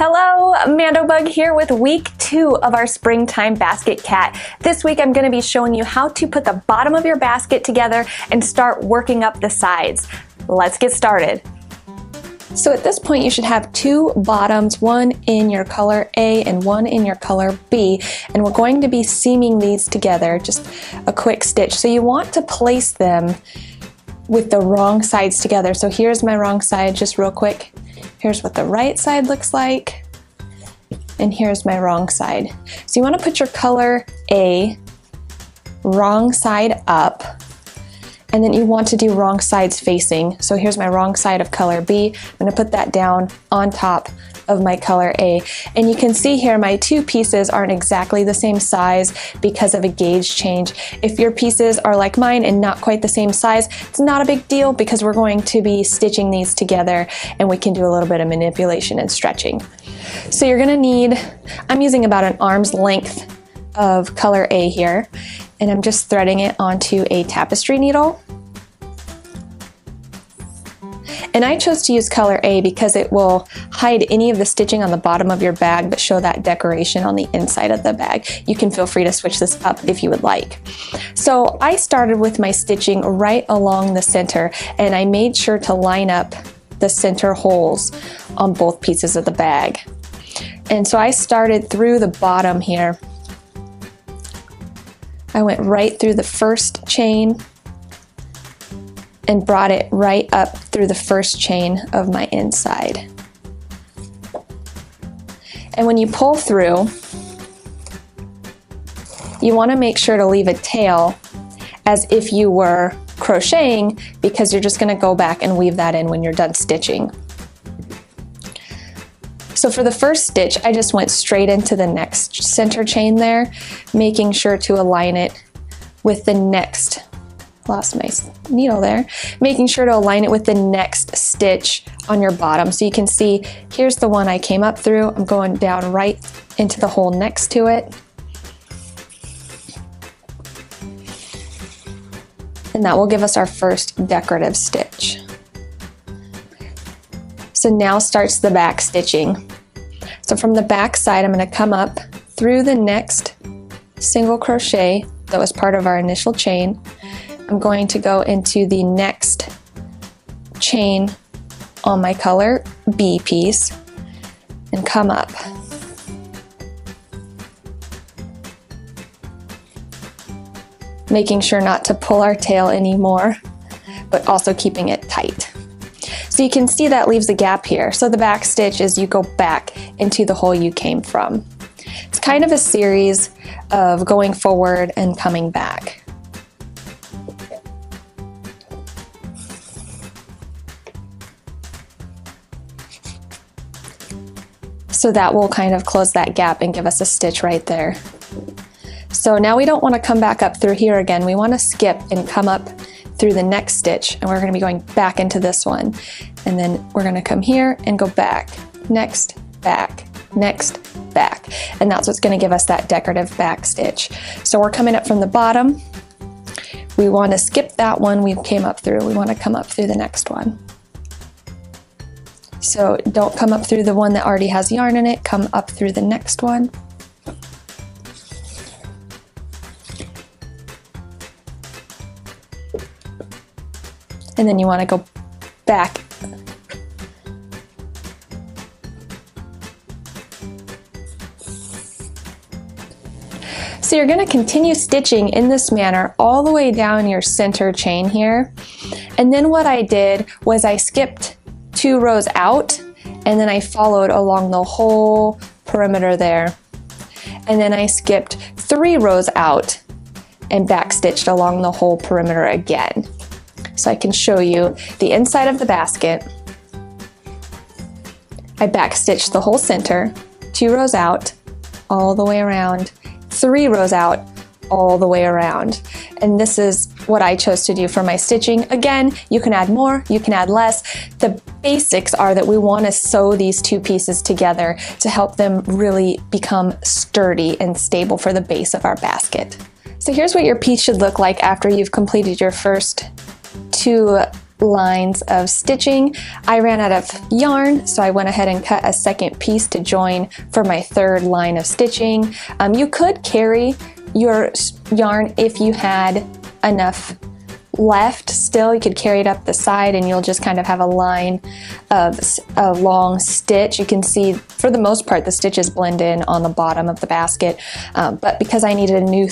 Hello, Mandobug here with week 2 of our springtime basket cat. This week I'm going to be showing you how to put the bottom of your basket together and start working up the sides. Let's get started. So at this point you should have 2 bottoms, one in your color A and one in your color B, and we're going to be seaming these together, just a quick stitch. So you want to place them with the wrong sides together. So here's my wrong side, just real quick. Here's what the right side looks like, and here's my wrong side. So you want to put your color A wrong side up, and then you want to do wrong sides facing. So here's my wrong side of color B. I'm going to put that down on top of my color A. And you can see here my 2 pieces aren't exactly the same size because of a gauge change. If your pieces are like mine and not quite the same size, it's not a big deal because we're going to be stitching these together and we can do a little bit of manipulation and stretching. So you're gonna need, I'm using about an arm's length of color A here, and I'm just threading it onto a tapestry needle. And I chose to use color A because it will hide any of the stitching on the bottom of your bag but show that decoration on the inside of the bag. You can feel free to switch this up if you would like. So I started with my stitching right along the center, and I made sure to line up the center holes on both pieces of the bag. And so I started through the bottom here. I went right through the first chain and brought it right up through the first chain of my inside. And when you pull through, you want to make sure to leave a tail as if you were crocheting, because you're just going to go back and weave that in when you're done stitching. So for the first stitch, I just went straight into the next center chain there, making sure to align it with the next, lost my needle there, making sure to align it with the next stitch on your bottom. So you can see, here's the one I came up through. I'm going down right into the hole next to it. And that will give us our first decorative stitch. So now starts the back stitching. So from the back side, I'm going to come up through the next single crochet that was part of our initial chain. I'm going to go into the next chain on my color B piece and come up. Making sure not to pull our tail anymore, but also keeping it tight. So you can see that leaves a gap here. So the back stitch is you go back into the hole you came from. It's kind of a series of going forward and coming back. So that will kind of close that gap and give us a stitch right there. So now we don't want to come back up through here again. We want to skip and come up through the next stitch, and we're going to be going back into this one. And then we're going to come here and go back, next, back, next, back. And that's what's going to give us that decorative back stitch. So we're coming up from the bottom. We want to skip that one we came up through. We want to come up through the next one. So don't come up through the one that already has yarn in it, come up through the next one. And then you want to go back. So you're going to continue stitching in this manner all the way down your center chain here. And then what I did was I skipped 2 rows out, and then I followed along the whole perimeter there. And then I skipped 3 rows out and backstitched along the whole perimeter again. So I can show you the inside of the basket. I backstitched the whole center, 2 rows out, all the way around, 3 rows out, all the way around. And this is what I chose to do for my stitching. Again, you can add more, you can add less. The basics are that we want to sew these 2 pieces together to help them really become sturdy and stable for the base of our basket. So here's what your piece should look like after you've completed your first 2 lines of stitching. I ran out of yarn, so I went ahead and cut a second piece to join for my third line of stitching. You could carry your yarn if you had enough left still. You could carry it up the side and you'll just kind of have a line of a long stitch. You can see for the most part the stitches blend in on the bottom of the basket, but because I needed a new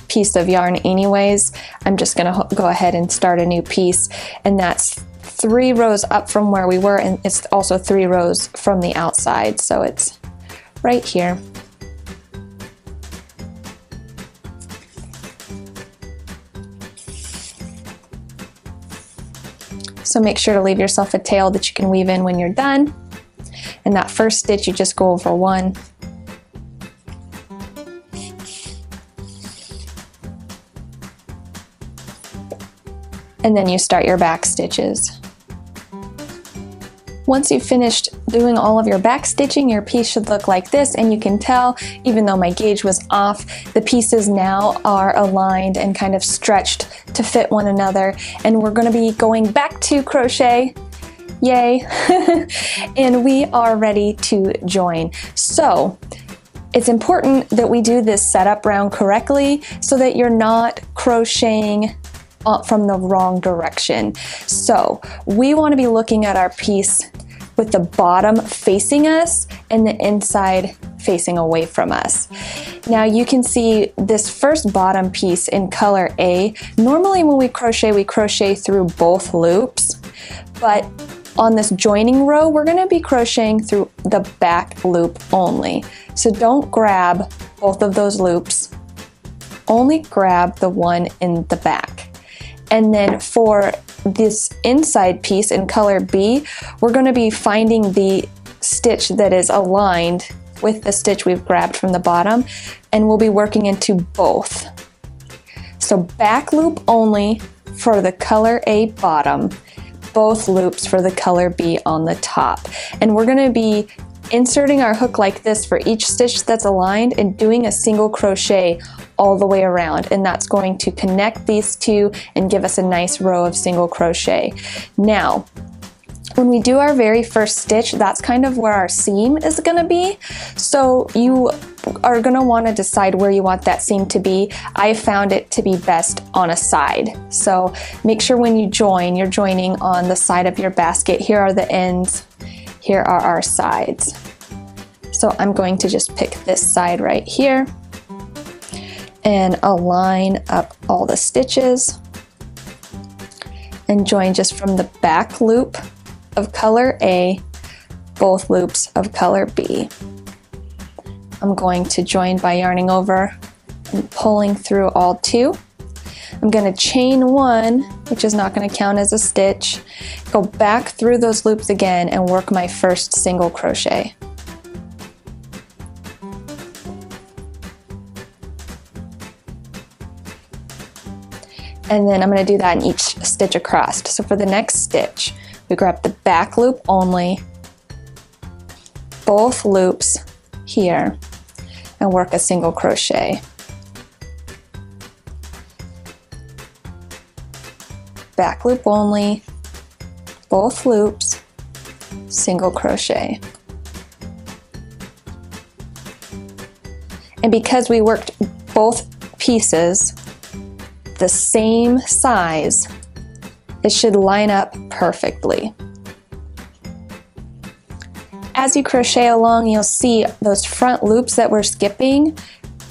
piece of yarn anyways, I'm just gonna go ahead and start a new piece, and that's 3 rows up from where we were, and it's also 3 rows from the outside, so it's right here. So make sure to leave yourself a tail that you can weave in when you're done. And that first stitch, you just go over 1. And then you start your back stitches. Once you've finished doing all of your back stitching, your piece should look like this, and you can tell, even though my gauge was off, the pieces now are aligned and kind of stretched to fit one another. And we're going to be going back to crochet, yay, and we are ready to join. So it's important that we do this setup round correctly so that you're not crocheting from the wrong direction. So we want to be looking at our piece with the bottom facing us and the inside facing away from us. Now you can see this first bottom piece in color A. Normally when we crochet through both loops, but on this joining row we're going to be crocheting through the back loop only. So don't grab both of those loops, only grab the one in the back. And then for this inside piece in color B, we're going to be finding the stitch that is aligned with the stitch we've grabbed from the bottom, and we'll be working into both. So back loop only for the color A bottom, both loops for the color B on the top. And we're going to be inserting our hook like this for each stitch that's aligned and doing a single crochet all the way around, and that's going to connect these two and give us a nice row of single crochet. Now when we do our very first stitch, that's kind of where our seam is going to be, so you are going to want to decide where you want that seam to be. I found it to be best on a side, so make sure when you join, you're joining on the side of your basket. Here are the ends, here are our sides. So I'm going to just pick this side right here and align up all the stitches and join just from the back loop of color A, both loops of color B. I'm going to join by yarning over and pulling through all 2. I'm going to chain 1, which is not going to count as a stitch, go back through those loops again and work my first single crochet. And then I'm going to do that in each stitch across. So for the next stitch, we grab the back loop only, both loops here, and work a single crochet. Back loop only, both loops, single crochet. And because we worked both pieces the same size, it should line up perfectly. As you crochet along, you'll see those front loops that we're skipping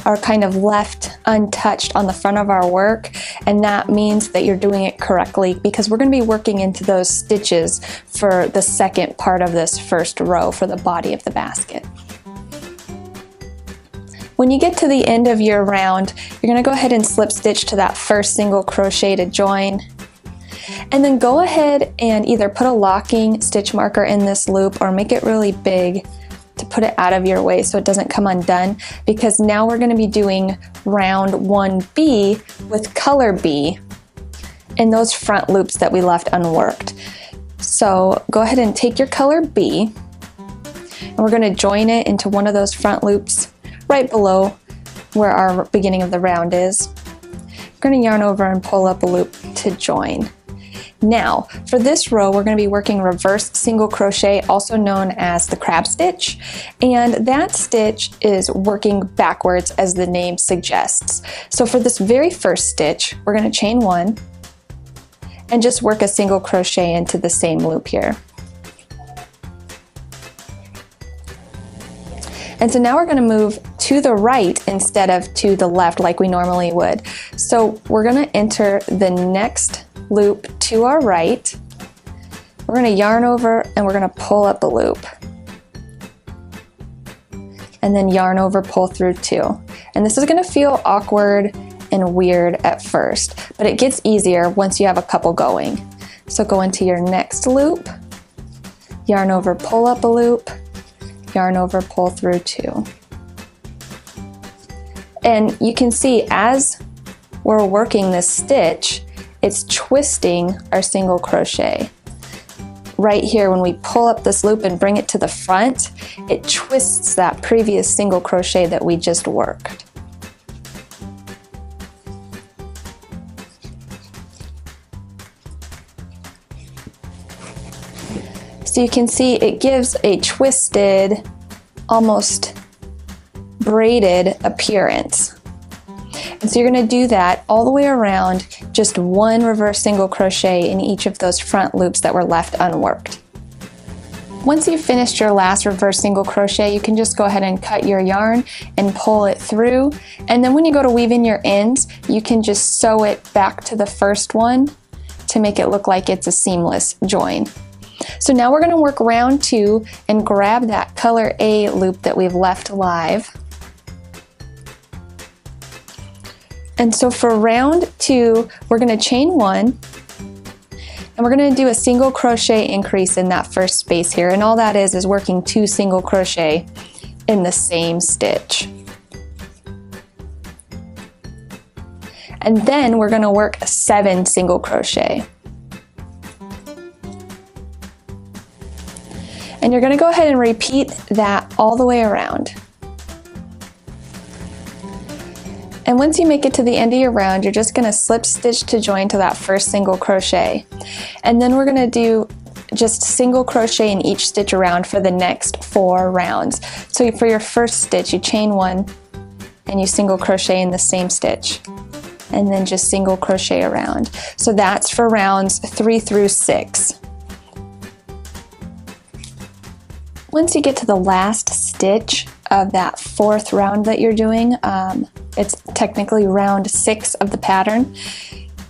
are kind of left untouched on the front of our work, and that means that you're doing it correctly because we're going to be working into those stitches for the second part of this first row for the body of the basket. When you get to the end of your round, you're going to go ahead and slip stitch to that first single crochet to join. And then go ahead and either put a locking stitch marker in this loop or make it really big to put it out of your way so it doesn't come undone, because now we're going to be doing round 1B with color B in those front loops that we left unworked. So go ahead and take your color B and we're going to join it into one of those front loops right below where our beginning of the round is. We're going to yarn over and pull up a loop to join. Now, for this row, we're going to be working reverse single crochet, also known as the crab stitch, and that stitch is working backwards as the name suggests. So for this very first stitch, we're going to chain 1 and just work a single crochet into the same loop here. And so now we're going to move to the right instead of to the left like we normally would. So we're going to enter the next loop to our right. We're going to yarn over and we're going to pull up a loop. And then yarn over, pull through 2. And this is going to feel awkward and weird at first, but it gets easier once you have a couple going. So go into your next loop, yarn over, pull up a loop, yarn over, pull through 2. And you can see as we're working this stitch, it's twisting our single crochet. Right here, when we pull up this loop and bring it to the front, it twists that previous single crochet that we just worked. So you can see it gives a twisted, almost braided appearance. And so you're going to do that all the way around, just 1 reverse single crochet in each of those front loops that were left unworked. Once you've finished your last reverse single crochet, you can just go ahead and cut your yarn and pull it through. And then when you go to weave in your ends, you can just sew it back to the first one to make it look like it's a seamless join. So now we're going to work round 2 and grab that color A loop that we've left live. And so for round 2, we're going to chain 1 and we're going to do a single crochet increase in that first space here, and all that is working 2 single crochet in the same stitch. And then we're going to work 7 single crochet. And you're going to go ahead and repeat that all the way around. And once you make it to the end of your round, you're just going to slip stitch to join to that first single crochet. And then we're going to do just single crochet in each stitch around for the next 4 rounds. So for your first stitch, you chain 1 and you single crochet in the same stitch, and then just single crochet around. So that's for rounds 3 through 6. Once you get to the last stitch of that 4th round that you're doing, it's technically round 6 of the pattern,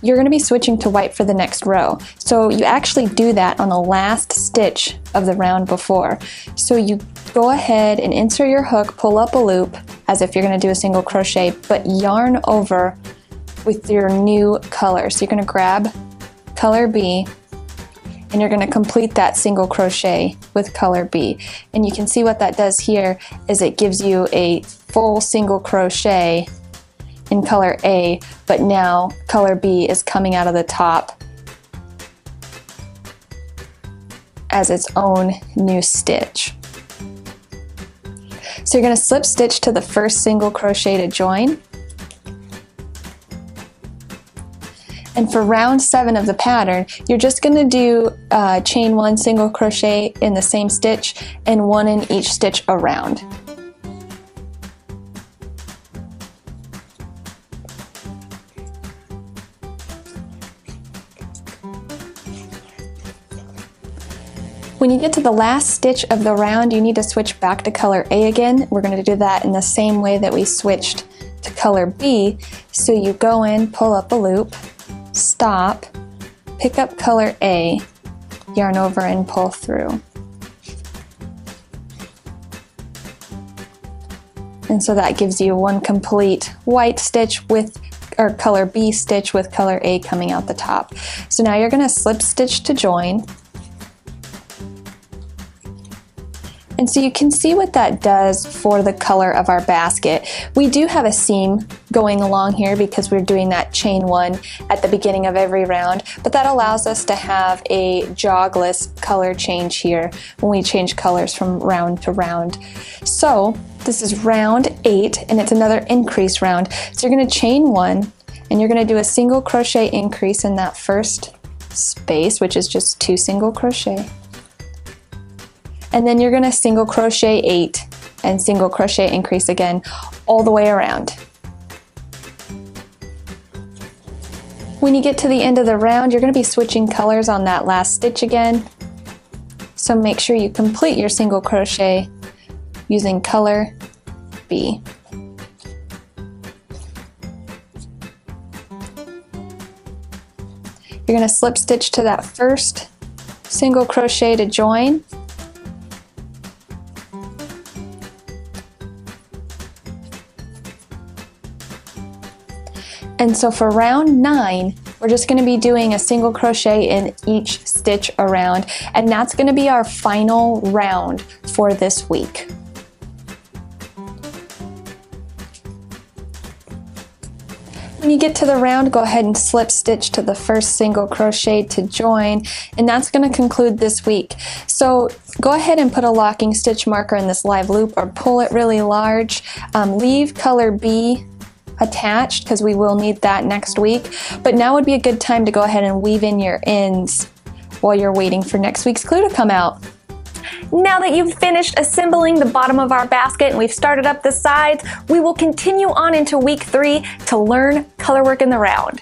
you're going to be switching to white for the next row. So you actually do that on the last stitch of the round before. So you go ahead and insert your hook, pull up a loop as if you're going to do a single crochet, but yarn over with your new color. So you're going to grab color B and you're going to complete that single crochet with color B. And you can see what that does here is it gives you a full single crochet in color A, but now color B is coming out of the top as its own new stitch. So you're going to slip stitch to the first single crochet to join. And for round 7 of the pattern, you're just going to do chain 1 single crochet in the same stitch and 1 in each stitch around. When you get to the last stitch of the round, you need to switch back to color A again. We're going to do that in the same way that we switched to color B. So you go in, pull up a loop, stop, pick up color A, yarn over and pull through. And so that gives you one complete white stitch with, or color B stitch with color A coming out the top. So now you're going to slip stitch to join. And so you can see what that does for the color of our basket. We do have a seam going along here because we're doing that chain 1 at the beginning of every round, but that allows us to have a jogless color change here when we change colors from round to round. So this is round 8 and it's another increase round. So you're going to chain 1 and you're going to do a single crochet increase in that first space, which is just 2 single crochet. And then you're going to single crochet 8 and single crochet increase again all the way around. When you get to the end of the round, you're going to be switching colors on that last stitch again. So make sure you complete your single crochet using color B. You're going to slip stitch to that first single crochet to join. And so for round 9, we're just going to be doing a single crochet in each stitch around, and that's going to be our final round for this week. When you get to the round, go ahead and slip stitch to the first single crochet to join, and that's going to conclude this week. So go ahead and put a locking stitch marker in this live loop or pull it really large. Leave color B attached because we will need that next week, but now would be a good time to go ahead and weave in your ends while you're waiting for next week's clue to come out. Now that you've finished assembling the bottom of our basket and we've started up the sides, we will continue on into week 3 to learn color work in the round.